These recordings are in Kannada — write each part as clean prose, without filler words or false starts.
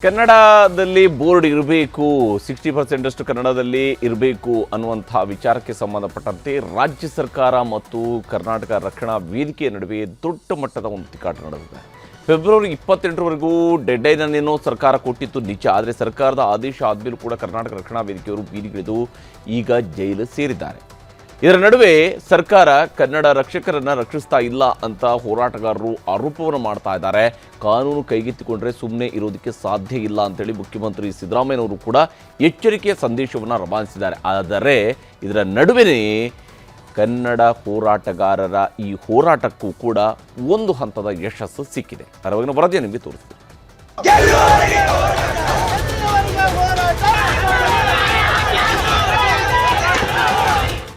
ಕನ್ನಡದಲ್ಲಿ ಬೋರ್ಡ್ ಇರಬೇಕು, 60% ಅಷ್ಟು ಕನ್ನಡದಲ್ಲಿ ಇರಬೇಕು ಅನ್ನುವಂಥ ವಿಚಾರಕ್ಕೆ ಸಂಬಂಧಪಟ್ಟಂತೆ ರಾಜ್ಯ ಸರ್ಕಾರ ಮತ್ತು ಕರ್ನಾಟಕ ರಕ್ಷಣಾ ವೇದಿಕೆಯ ನಡುವೆ ದೊಡ್ಡ ಮಟ್ಟದ ಒಂದು ತಿಕ್ಕಾಟ ನಡೆದಿದೆ. ಫೆಬ್ರವರಿ 28ರವರೆಗೂ ಡೆಡ್ಲೈನ್ ಅನ್ನೇನೋ ಸರ್ಕಾರ ಕೊಟ್ಟಿತ್ತು ನಿಜ. ಆದರೆ ಸರ್ಕಾರದ ಆದೇಶ ಆದಮೇಲೂ ಕೂಡ ಕರ್ನಾಟಕ ರಕ್ಷಣಾ ವೇದಿಕೆಯವರು ಬೀದಿಗಿಳಿದು ಈಗ ಜೈಲು ಸೇರಿದ್ದಾರೆ. ಇದರ ನಡುವೆ ಸರ್ಕಾರ ಕನ್ನಡ ರಕ್ಷಕರನ್ನು ರಕ್ಷಿಸ್ತಾ ಇಲ್ಲ ಅಂತ ಹೋರಾಟಗಾರರು ಆರೋಪವನ್ನು ಮಾಡ್ತಾ ಇದ್ದಾರೆ. ಕಾನೂನು ಕೈಗೆತ್ತಿಕೊಂಡ್ರೆ ಸುಮ್ಮನೆ ಇರೋದಕ್ಕೆ ಸಾಧ್ಯ ಇಲ್ಲ ಅಂತೇಳಿ ಮುಖ್ಯಮಂತ್ರಿ ಸಿದ್ದರಾಮಯ್ಯನವರು ಕೂಡ ಎಚ್ಚರಿಕೆಯ ಸಂದೇಶವನ್ನು ರವಾನಿಸಿದ್ದಾರೆ. ಆದರೆ ಇದರ ನಡುವೆ ಕನ್ನಡ ಹೋರಾಟಗಾರರ ಈ ಹೋರಾಟಕ್ಕೂ ಕೂಡ ಒಂದು ಹಂತದ ಯಶಸ್ಸು ಸಿಕ್ಕಿದೆ. ಅದರ ವರದಿಯನ್ನು ನಿಮಗೆ ತೋರಿಸ್ತೀನಿ.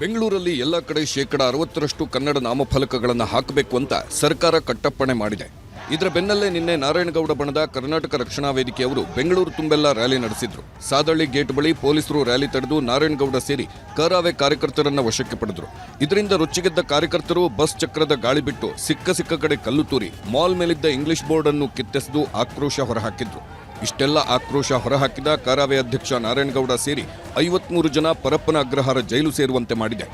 ಬೆಂಗಳೂರಲ್ಲಿ ಎಲ್ಲ ಕಡೆ 60% ಕನ್ನಡ ನಾಮಫಲಕಗಳನ್ನು ಹಾಕಬೇಕು ಅಂತ ಸರ್ಕಾರ ಕಟ್ಟಪ್ಪಣೆ ಮಾಡಿದೆ. ಇದರ ಬೆನ್ನಲ್ಲೇ ನಿನ್ನೆ ನಾರಾಯಣಗೌಡ ಬಣದ ಕರ್ನಾಟಕ ರಕ್ಷಣಾ ವೇದಿಕೆಯವರು ಬೆಂಗಳೂರು ತುಂಬೆಲ್ಲ ರ್ಯಾಲಿ ನಡೆಸಿದ್ರು. ಸಾದಳ್ಳಿ ಗೇಟ್ ಬಳಿ ಪೊಲೀಸರು ರ್ಯಾಲಿ ತಡೆದು ನಾರಾಯಣಗೌಡ ಸೇರಿ ಕರಾವೆ ಕಾರ್ಯಕರ್ತರನ್ನ ವಶಕ್ಕೆ ಪಡೆದ್ರು. ಇದರಿಂದ ರೊಚ್ಚಿಗೆದ್ದ ಕಾರ್ಯಕರ್ತರು ಬಸ್ ಚಕ್ರದ ಗಾಳಿ ಬಿಟ್ಟು ಸಿಕ್ಕ ಕಡೆ ಕಲ್ಲು ತೂರಿ ಮಾಲ್ ಮೇಲಿದ್ದ ಇಂಗ್ಲಿಷ್ ಬೋರ್ಡ್ ಅನ್ನು ಕಿತ್ತೆಸೆದು ಆಕ್ರೋಶ ಹೊರಹಾಕಿದ್ರು. ಇಷ್ಟೆಲ್ಲ ಆಕ್ರೋಶ ಹೊರಹಾಕಿದ ಕರಾವೆ ಅಧ್ಯಕ್ಷ ನಾರಾಯಣಗೌಡ ಸೇರಿ 53 ಜನ ಪರಪ್ಪನ ಅಗ್ರಹಾರ ಜೈಲು ಸೇರುವಂತೆ ಮಾಡಿದೆ.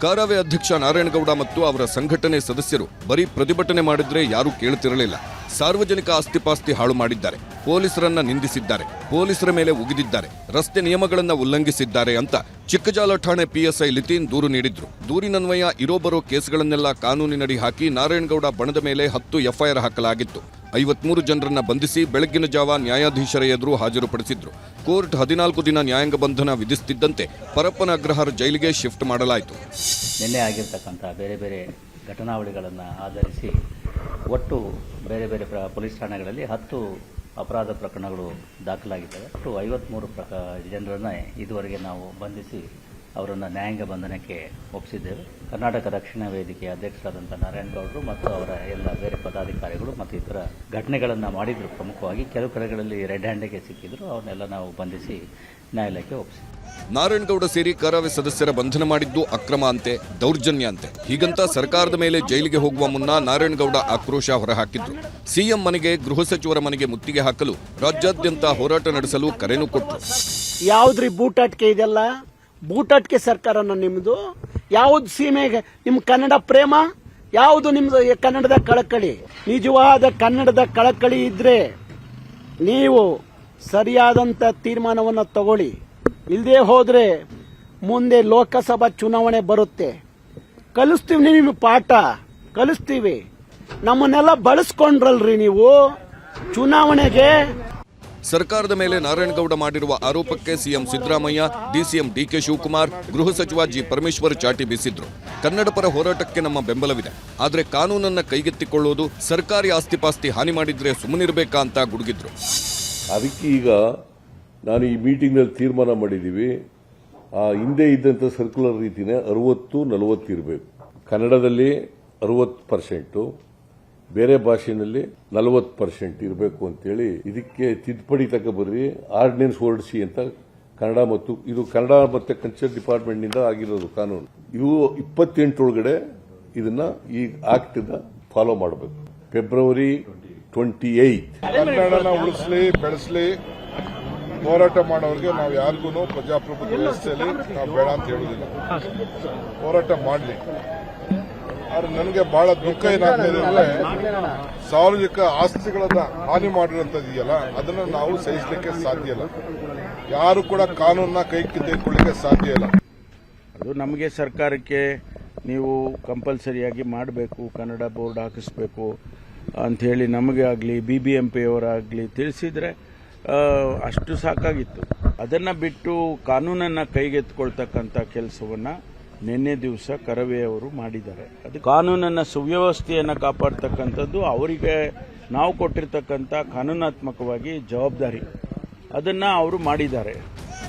ಕರಾವೆ ಅಧ್ಯಕ್ಷ ನಾರಾಯಣಗೌಡ ಮತ್ತು ಅವರ ಸಂಘಟನೆ ಸದಸ್ಯರು ಬರೀ ಪ್ರತಿಭಟನೆ ಮಾಡಿದ್ರೆ ಯಾರೂ ಕೇಳುತ್ತಿರಲಿಲ್ಲ. ಸಾರ್ವಜನಿಕ ಆಸ್ತಿಪಾಸ್ತಿ ಹಾಳು ಮಾಡಿದ್ದಾರೆ, ಪೊಲೀಸರನ್ನ ನಿಂದಿಸಿದ್ದಾರೆ, ಪೊಲೀಸರ ಮೇಲೆ ಉಗಿದಿದ್ದಾರೆ, ರಸ್ತೆ ನಿಯಮಗಳನ್ನು ಉಲ್ಲಂಘಿಸಿದ್ದಾರೆ ಅಂತ ಚಿಕ್ಕಜಾಲ ಠಾಣೆ ಪಿಎಸ್ಐ ಲಿತೀನ್ ದೂರು ನೀಡಿದ್ರು. ದೂರಿನನ್ವಯ ಇರೋಬರೋ ಕೇಸ್ಗಳನ್ನೆಲ್ಲ ಕಾನೂನಿನಡಿ ಹಾಕಿ ನಾರಾಯಣಗೌಡ ಬಣದ ಮೇಲೆ 10 ಎಫ್ಐಆರ್ ಹಾಕಲಾಗಿತ್ತು. 53 ಜನರನ್ನ ಬಂಧಿಸಿ ಬೆಳಗ್ಗಿನ ಜಾವ ನ್ಯಾಯಾಧೀಶರ ಎದುರು ಹಾಜರುಪಡಿಸಿದ್ರು. ಕೋರ್ಟ್ 14 ದಿನ ನ್ಯಾಯಾಂಗ ಬಂಧನ ವಿಧಿಸುತ್ತಿದ್ದಂತೆ ಪರಪ್ಪನ ಅಗ್ರಹಾರ ಜೈಲಿಗೆ ಶಿಫ್ಟ್ ಮಾಡಲಾಯಿತು. ನಿನ್ನೆ ಆಗಿರ್ತಕ್ಕಂಥ ಬೇರೆ ಬೇರೆ ಘಟನಾವಳಿಗಳನ್ನು ಆಧರಿಸಿ ಒಟ್ಟು ಬೇರೆ ಬೇರೆ ಪೊಲೀಸ್ ಠಾಣೆಗಳಲ್ಲಿ 10 ಅಪರಾಧ ಪ್ರಕರಣಗಳು ದಾಖಲಾಗಿದ್ದಾವೆ. ಒಟ್ಟು 53 ಜನರನ್ನು ಇದುವರೆಗೆ ನಾವು ಬಂಧಿಸಿ ಅವರನ್ನು ನ್ಯಾಯಾಂಗ ಬಂಧನಕ್ಕೆ ಒಪ್ಪಿಸಿದ್ದೇವೆ. ಕರ್ನಾಟಕ ರಕ್ಷಣಾ ವೇದಿಕೆಯ ಅಧ್ಯಕ್ಷರಾದಂಥ ನಾರಾಯಣಗೌಡರು ಮತ್ತು ಅವರ ಎಲ್ಲ ಬೇರೆ ಪದಾಧಿಕಾರಿಗಳು ಮತ್ತು ಇತರ ಘಟನೆಗಳನ್ನು ಮಾಡಿದ್ರು. ಪ್ರಮುಖವಾಗಿ ಕೆಲವು ಕಡೆಗಳಲ್ಲಿ ರೆಡ್ ಹ್ಯಾಂಡಿಗೆ ಸಿಕ್ಕಿದ್ರು, ಅವನ್ನೆಲ್ಲ ನಾವು ಬಂಧಿಸಿ ನ್ಯಾಯಾಲಯಕ್ಕೆ ಒಪ್ಪಿಸಿದ್ವಿ. ನಾರಾಯಣಗೌಡ ಸೇರಿ ಕರಾವೆ ಸದಸ್ಯರ ಬಂಧನ ಮಾಡಿದ್ದು ಅಕ್ರಮ ಅಂತೆ, ದೌರ್ಜನ್ಯ ಅಂತೆ. ಹೀಗಂತ ಸರ್ಕಾರದ ಮೇಲೆ ಜೈಲಿಗೆ ಹೋಗುವ ಮುನ್ನ ನಾರಾಯಣಗೌಡ ಆಕ್ರೋಶ ಹೊರಹಾಕಿದ್ರು. ಸಿಎಂ ಮನೆಗೆ, ಗೃಹ ಸಚಿವರ ಮನೆಗೆ ಮುತ್ತಿಗೆ ಹಾಕಲು ರಾಜ್ಯಾದ್ಯಂತ ಹೋರಾಟ ನಡೆಸಲು ಕರೆನೂ ಕೊಟ್ಟರು. ಯಾವ್ದ್ರಿ ಬೂಟಾಟಿಕೆ ಇದೆಲ್ಲ? ಬೂಟಾಟಿಕೆ ಸರ್ಕಾರನ ನಿಮ್ದು? ಯಾವ್ದು ಸೀಮೆಗೆ ನಿಮ್ ಕನ್ನಡ ಪ್ರೇಮ? ಯಾವುದು ನಿಮ್ದು ಕನ್ನಡದ ಕಳಕಳಿ? ನಿಜವಾದ ಕನ್ನಡದ ಕಳಕಳಿ ಇದ್ರೆ ನೀವು ಸರಿಯಾದಂತ ತೀರ್ಮಾನವನ್ನು ತಗೊಳ್ಳಿ. ಇಲ್ಲದೆ ಹೋದ್ರೆ ಮುಂದೆ ಲೋಕಸಭಾ ಚುನಾವಣೆ ಬರುತ್ತೆ. ಕಲಿಸ್ತೀವಿ, ನಿಮಗೆ ಪಾಠ ಕಲಿಸ್ತೀವಿ. ನಮ್ಮನ್ನೆಲ್ಲ ಬಳಸ್ಕೊಂಡ್ರಲ್ರಿ ನೀವು ಚುನಾವಣೆಗೆ. ಸರ್ಕಾರದ ಮೇಲೆ ನಾರಾಯಣಗೌಡ ಮಾಡಿರುವ ಆರೋಪಕ್ಕೆ CM Siddaramaiah, DCM DK Shivakumar, ಗೃಹ ಸಚಿವ ಜಿ ಪರಮೇಶ್ವರ್ ಚಾಟಿ ಬೀಸಿದ್ರು. ಕನ್ನಡ ಪರ ಹೋರಾಟಕ್ಕೆ ನಮ್ಮ ಬೆಂಬಲವಿದೆ, ಆದರೆ ಕಾನೂನನ್ನ ಕೈಗೆತ್ತಿಕೊಳ್ಳುವುದು, ಸರ್ಕಾರಿ ಆಸ್ತಿಪಾಸ್ತಿ ಹಾನಿ ಮಾಡಿದ್ರೆ ಸುಮ್ಮನಿರಬೇಕಾ ಅಂತ ಗುಡುಗಿದ್ರು. ಅದಕ್ಕೆ ಈಗ ನಾನು ಈ ಮೀಟಿಂಗ್ನಲ್ಲಿ ತೀರ್ಮಾನ ಮಾಡಿದ್ದೀವಿ, ಹಿಂದೆ ಇದ್ದಂಥ ಸರ್ಕ್ಯುಲರ್ ರೀತಿನೇ 60-40 ಇರಬೇಕು. ಕನ್ನಡದಲ್ಲಿ 60%, ಬೇರೆ ಭಾಷೆಯಲ್ಲಿ 40% ಇರಬೇಕು ಅಂತೇಳಿ ಇದಕ್ಕೆ ತಿದ್ದುಪಡಿ ತಗೊಬರ್ರಿ, ಆರ್ಡಿನೆನ್ಸ್ ಹೊರಡಿಸಿ ಅಂತ ಕನ್ನಡ ಮತ್ತು ಇದು ಕನ್ನಡ ಮತ್ತೆ ಕಲ್ಚರ್ ಡಿಪಾರ್ಟ್ಮೆಂಟ್ನಿಂದ ಆಗಿರೋದು ಕಾನೂನು. ಇವು 28 ಒಳಗಡೆ ಇದನ್ನ ಈ ಆಕ್ಟ್ ಫಾಲೋ ಮಾಡಬೇಕು. ಫೆಬ್ರವರಿ 28 ಕನ್ನಡನ ಉಳಿಸಲಿ, ಬೆಳೆಸಲಿ ಹೋರಾಟ ಮಾಡೋರಿಗೆ ನಾವು ಯಾರಿಗೂ ಪ್ರಜಾಪ್ರಭುತ್ವ ವ್ಯವಸ್ಥೆಯಲ್ಲಿ ನಾವು ಬೇಡ ಅಂತ ಹೇಳುವುದಿಲ್ಲ. ಹೋರಾಟ ಮಾಡಲಿ. ಆದ್ರೆ ನನಗೆ ಬಹಳ ದುಃಖ ಏನಾಗ್ತದೆ ಅಂದ್ರೆ ಸಾರ್ವಜನಿಕ ಆಸ್ತಿಗಳನ್ನ ಹಾನಿ ಮಾಡಿರುವಂತದಿದೆಯಲ್ಲ, ಅದನ್ನ ನಾವು ಸಹಿಸಲಿಕ್ಕೆ ಸಾಧ್ಯ ಇಲ್ಲ. ಯಾರು ಕೂಡ ಕಾನೂನನ್ನ ಕೈಗೆ ತೆಗೆದುಕೊಳ್ಳಿಕ್ಕೆ ಸಾಧ್ಯ ಇಲ್ಲ. ಅದು ನಮಗೆ ಸರ್ಕಾರಕ್ಕೆ ನೀವು ಕಂಪಲ್ಸರಿಯಾಗಿ ಮಾಡಬೇಕು, ಕನ್ನಡ ಬೋರ್ಡ್ ಹಾಕಿಸ್ಬೇಕು ಅಂಥೇಳಿ ನಮಗೆ ಆಗಲಿ BBMP ಅವರಾಗಲಿ ತಿಳಿಸಿದ್ರೆ ಅಷ್ಟು ಸಾಕಾಗಿತ್ತು. ಅದನ್ನು ಬಿಟ್ಟು ಕಾನೂನನ್ನು ಕೈಗೆತ್ತಿಕೊಳ್ತಕ್ಕಂಥ ಕೆಲಸವನ್ನು ನಿನ್ನೆ ದಿವಸ ಕರವೆಯವರು ಮಾಡಿದ್ದಾರೆ. ಅದು ಕಾನೂನನ್ನು, ಸುವ್ಯವಸ್ಥೆಯನ್ನು ಕಾಪಾಡ್ತಕ್ಕಂಥದ್ದು ಅವರಿಗೆ ನಾವು ಕೊಟ್ಟಿರ್ತಕ್ಕಂಥ ಕಾನೂನಾತ್ಮಕವಾಗಿ ಜವಾಬ್ದಾರಿ. ಅದನ್ನು ಅವರು ಮಾಡಿದ್ದಾರೆ.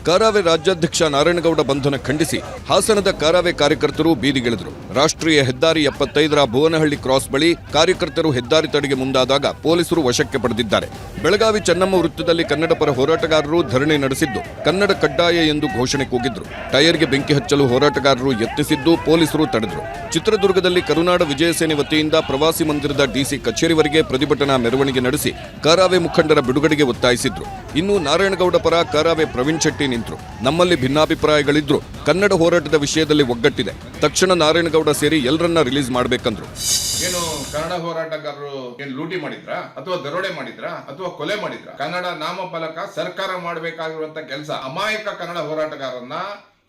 ಕರಾವೆ ರಾಜ್ಯಾಧ್ಯಕ್ಷ ನಾರಾಯಣಗೌಡ ಬಂಧನ ಖಂಡಿಸಿ ಹಾಸನದ ಕರಾವೆ ಕಾರ್ಯಕರ್ತರು ಬೀದಿಗಿಳಿದರು. ರಾಷ್ಟ್ರೀಯ ಹೆದ್ದಾರಿ 75ರ ಭುವನಹಳ್ಳಿ ಕ್ರಾಸ್ ಬಳಿ ಕಾರ್ಯಕರ್ತರು ಹೆದ್ದಾರಿ ತಡೆಗೆ ಮುಂದಾದಾಗ ಪೊಲೀಸರು ವಶಕ್ಕೆ ಪಡೆದಿದ್ದಾರೆ. ಬೆಳಗಾವಿ ಚೆನ್ನಮ್ಮ ವೃತ್ತದಲ್ಲಿ ಕನ್ನಡ ಪರ ಹೋರಾಟಗಾರರು ಧರಣಿ ನಡೆಸಿದ್ದು ಕನ್ನಡ ಕಡ್ಡಾಯ ಎಂದು ಘೋಷಣೆ ಕೂಗಿದ್ರು. ಟೈರ್ಗೆ ಬೆಂಕಿ ಹಚ್ಚಲು ಹೋರಾಟಗಾರರು ಯತ್ನಿಸಿದ್ದು ಪೊಲೀಸರು ತಡೆದರು. ಚಿತ್ರದುರ್ಗದಲ್ಲಿ ಕರುನಾಡ ವಿಜಯ ಸೇನೆ ವತಿಯಿಂದ ಪ್ರವಾಸಿ ಮಂದಿರದ ಡಿಸಿ ಕಚೇರಿವರೆಗೆ ಪ್ರತಿಭಟನಾ ಮೆರವಣಿಗೆ ನಡೆಸಿ ಕರಾವೆ ಮುಖಂಡರ ಬಿಡುಗಡೆಗೆ ಒತ್ತಾಯಿಸಿದ್ರು. ಇನ್ನು ನಾರಾಯಣಗೌಡ ಪರ ಕರಾವೆ ಪ್ರವೀಣ್ ಶೆಟ್ಟಿ ನಿಂತರು. ನಮ್ಮಲ್ಲಿ ಭಿನ್ನಾಭಿಪ್ರಾಯಗಳಿದ್ರು, ಕನ್ನಡ ಹೋರಾಟದ ವಿಷಯದಲ್ಲಿ ಒಗ್ಗಟ್ಟಿದೆ. ತಕ್ಷಣ ನಾರಾಯಣಗೌಡ ಸೇರಿ ಎಲ್ಲರನ್ನ ರಿಲೀಸ್ ಮಾಡಬೇಕಂದ್ರು. ಏನು ಕನ್ನಡ ಹೋರಾಟಗಾರರು ಏನ್ ಲೂಟಿ ಮಾಡಿದ್ರ ಅಥವಾ ದರೋಡೆ ಮಾಡಿದ್ರ ಅಥವಾ ಕೊಲೆ ಮಾಡಿದ್ರ? ಕನ್ನಡ ನಾಮಫಲಕ ಸರ್ಕಾರ ಮಾಡಬೇಕಾಗಿರುವಂತ ಕೆಲಸ. ಅಮಾಯಕ ಕನ್ನಡ ಹೋರಾಟಗಾರನ್ನ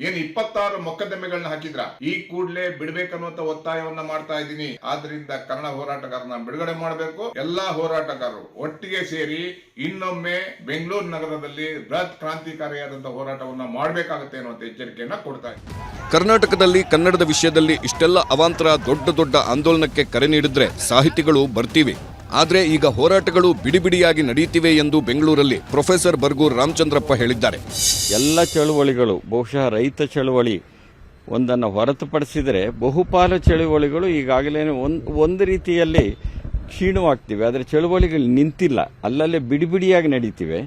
ಏನ್ 26 ಮೊಕದ್ದಮೆಗಳನ್ನ ಹಾಕಿದ್ರ, ಈ ಕೂಡಲೇ ಬಿಡ್ಬೇಕನ್ನುವಂತ ಒತ್ತಾಯವನ್ನ ಮಾಡ್ತಾ ಇದ್ದೀನಿ. ಆದ್ರಿಂದ ಕನ್ನಡ ಹೋರಾಟಗಾರನ ಬಿಡುಗಡೆ ಮಾಡಬೇಕು. ಎಲ್ಲಾ ಹೋರಾಟಗಾರರು ಒಟ್ಟಿಗೆ ಸೇರಿ ಇನ್ನೊಮ್ಮೆ ಬೆಂಗಳೂರು ನಗರದಲ್ಲಿ ಬೃಹತ್ ಕ್ರಾಂತಿಕಾರಿಯಾದಂತಹ ಹೋರಾಟವನ್ನ ಮಾಡಬೇಕಾಗುತ್ತೆ ಅನ್ನುವಂತ ಎಚ್ಚರಿಕೆಯನ್ನ ಕೊಡ್ತಾ ಇದ್ದೀನಿ. ಕರ್ನಾಟಕದಲ್ಲಿ ಕನ್ನಡದ ವಿಷಯದಲ್ಲಿ ಇಷ್ಟೆಲ್ಲ ಅವಾಂತರ, ದೊಡ್ಡ ದೊಡ್ಡ ಆಂದೋಲನಕ್ಕೆ ಕರೆ ನೀಡಿದ್ರೆ ಸಾಹಿತಿಗಳು ಬರ್ತೀವಿ. ಆದ್ರೆ ಈಗ ಹೋರಾಟಗಳು ಬಿಡಿಬಿಡಿಯಾಗಿ ನಡೆಯುತ್ತಿವೆ ಎಂದು ಬೆಂಗಳೂರಲ್ಲಿ ಪ್ರೊಫೆಸರ್ ಬರ್ಗೂರ್ ರಾಮಚಂದ್ರಪ್ಪ ಹೇಳಿದ್ದಾರೆ. ಎಲ್ಲ ಚಳುವಳಿಗಳು, ಬಹುಶಃ ರೈತ ಚಳುವಳಿ ಒಂದನ್ನು ಹೊರತುಪಡಿಸಿದರೆ ಬಹುಪಾಲು ಚಳುವಳಿಗಳು ಈಗಾಗಲೇ ಒಂದು ರೀತಿಯಲ್ಲಿ ಕ್ಷೀಣವಾಗ್ತಿವೆ. ಆದರೆ ಚಳುವಳಿಗಳು ನಿಂತಿಲ್ಲ, ಅಲ್ಲಲ್ಲೇ ಬಿಡಿಬಿಡಿಯಾಗಿ ನಡೀತಿವೆ.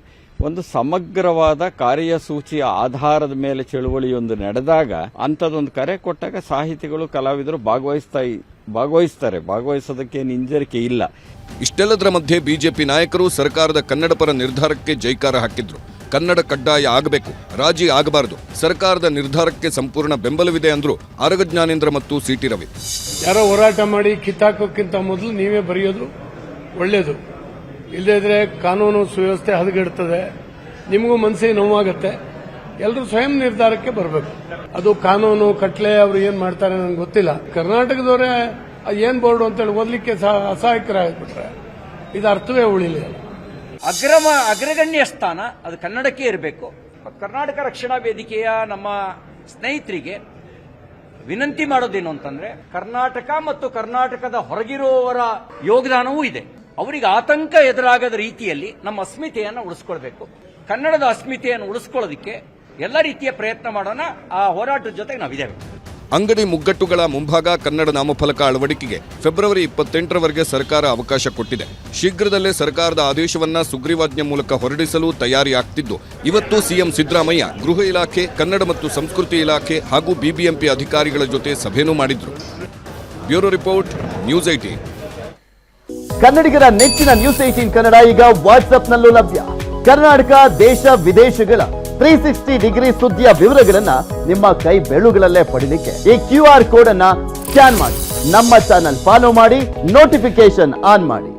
ಒಂದು ಸಮಗ್ರವಾದ ಕಾರ್ಯಸೂಚಿಯ ಆಧಾರದ ಮೇಲೆ ಚಳುವಳಿಯೊಂದು ನಡೆದಾಗ ಅಂಥದ್ದೊಂದು ಕರೆ ಕೊಟ್ಟಾಗ ಸಾಹಿತಿಗಳು, ಕಲಾವಿದರು ಭಾಗವಹಿಸೋದಕ್ಕೆ ಹಿಂಜರಿಕೆ ಇಲ್ಲ. ಇಷ್ಟೆಲ್ಲದರ ಮಧ್ಯೆ ಬಿಜೆಪಿ ನಾಯಕರು ಸರ್ಕಾರದ ಕನ್ನಡ ಪರ ನಿರ್ಧಾರಕ್ಕೆ ಜೈಕಾರ ಹಾಕಿದ್ರು. ಕನ್ನಡ ಕಡ್ಡಾಯ ಆಗಬೇಕು, ರಾಜಿ ಆಗಬಾರದು, ಸರ್ಕಾರದ ನಿರ್ಧಾರಕ್ಕೆ ಸಂಪೂರ್ಣ ಬೆಂಬಲವಿದೆ ಅಂದ್ರು ಆರಗ ಜ್ಞಾನೇಂದ್ರ ಮತ್ತು ಸಿಟಿ ರವಿ. ಯಾರೋ ಹೋರಾಟ ಮಾಡಿ ಕಿತ್ತಾಕೋಕ್ಕಿಂತ ಮೊದಲು ನೀವೇ ಬರೆಯೋದು ಒಳ್ಳೇದು. ಇಲ್ಲದಿದ್ರೆ ಕಾನೂನು ಸುವ್ಯವಸ್ಥೆ ಹದಗೆಡ್ತದೆ, ನಿಮಗೂ ಮನಸ್ಸಿಗೆ ನೋವಾಗುತ್ತೆ. ಎಲ್ಲರೂ ಸ್ವಯಂ ನಿರ್ಧಾರಕ್ಕೆ ಬರಬೇಕು. ಅದು ಕಾನೂನು ಕಟ್ಲೆ ಅವರು ಏನ್ ಮಾಡ್ತಾರೆ ನನಗೆ ಗೊತ್ತಿಲ್ಲ. ಕರ್ನಾಟಕದವರೇ ಏನ್ ಬೋರ್ಡು ಅಂತೇಳಿ ಓದಲಿಕ್ಕೆ ಅಸಹಾಯಕರಾಗ್ಬಿಟ್ರೆ ಇದು ಅರ್ಥವೇ ಉಳಿಲಿಲ್ಲ. ಅಗ್ರಗಣ್ಯ ಸ್ಥಾನ ಅದು ಕನ್ನಡಕ್ಕೆ ಇರಬೇಕು. ಕರ್ನಾಟಕ ರಕ್ಷಣಾ ವೇದಿಕೆಯ ನಮ್ಮ ಸ್ನೇಹಿತರಿಗೆ ವಿನಂತಿ ಮಾಡೋದೇನು ಅಂತಂದ್ರೆ, ಕರ್ನಾಟಕ ಮತ್ತು ಕರ್ನಾಟಕದ ಹೊರಗಿರುವವರ ಯೋಗದಾನವೂ ಇದೆ. ಅವರಿಗೆ ಆತಂಕ ಎದುರಾಗದ ರೀತಿಯಲ್ಲಿ ನಮ್ಮ ಅಸ್ಮಿತೆಯನ್ನು ಉಳಿಸ್ಕೊಳ್ಬೇಕು. ಕನ್ನಡದ ಅಸ್ಮಿತೆಯನ್ನು ಉಳಿಸ್ಕೊಳ್ಳೋದಕ್ಕೆ ಎಲ್ಲ ರೀತಿಯ ಪ್ರಯತ್ನ ಮಾಡೋಣ. ಆ ಹೋರಾಟದ ಜೊತೆಗೆ ನಾವಿದ್ದೇವೆ. ಅಂಗಡಿ ಮುಗ್ಗಟ್ಟುಗಳ ಮುಂಭಾಗ ಕನ್ನಡ ನಾಮಫಲಕ ಅಳವಡಿಕೆಗೆ ಫೆಬ್ರವರಿ 28ರವರೆಗೆ ಸರ್ಕಾರ ಅವಕಾಶ ಕೊಟ್ಟಿದೆ. ಶೀಘ್ರದಲ್ಲೇ ಸರ್ಕಾರದ ಆದೇಶವನ್ನ ಸುಗ್ರೀವಾಜ್ಞೆ ಮೂಲಕ ಹೊರಡಿಸಲು ತಯಾರಿ ಆಗ್ತಿದ್ದು, ಇವತ್ತು ಸಿಎಂ ಸಿದ್ದರಾಮಯ್ಯ ಗೃಹ ಇಲಾಖೆ, ಕನ್ನಡ ಮತ್ತು ಸಂಸ್ಕೃತಿ ಇಲಾಖೆ ಹಾಗೂ ಬಿಬಿಎಂಪಿ ಅಧಿಕಾರಿಗಳ ಜೊತೆ ಸಭೆನೂ ಮಾಡಿದ್ರು. Bureau report, news 18. ಕನ್ನಡಿಗರ ನೆಚ್ಚಿನ ನ್ಯೂಸ್ 18 ಕನ್ನಡ ಈಗ ವಾಟ್ಸ್ಆಪ್ನಲ್ಲೂ ಲಭ್ಯ. ಕರ್ನಾಟಕ, ದೇಶ, ವಿದೇಶಗಳ 360 ಡಿಗ್ರಿ ಸುದ್ದಿಯ ವಿವರಗಳನ್ನ ನಿಮ್ಮ ಕೈ ಬೆರಳುಗಳಲ್ಲೇ ಪಡಿಲಿಕ್ಕೆ ಈ QR ಕೋಡ್ ಅನ್ನ ಸ್ಕ್ಯಾನ್ ಮಾಡಿ, ನಮ್ಮ ಚಾನಲ್ ಫಾಲೋ ಮಾಡಿ, ನೋಟಿಫಿಕೇಶನ್ ಆನ್ ಮಾಡಿ.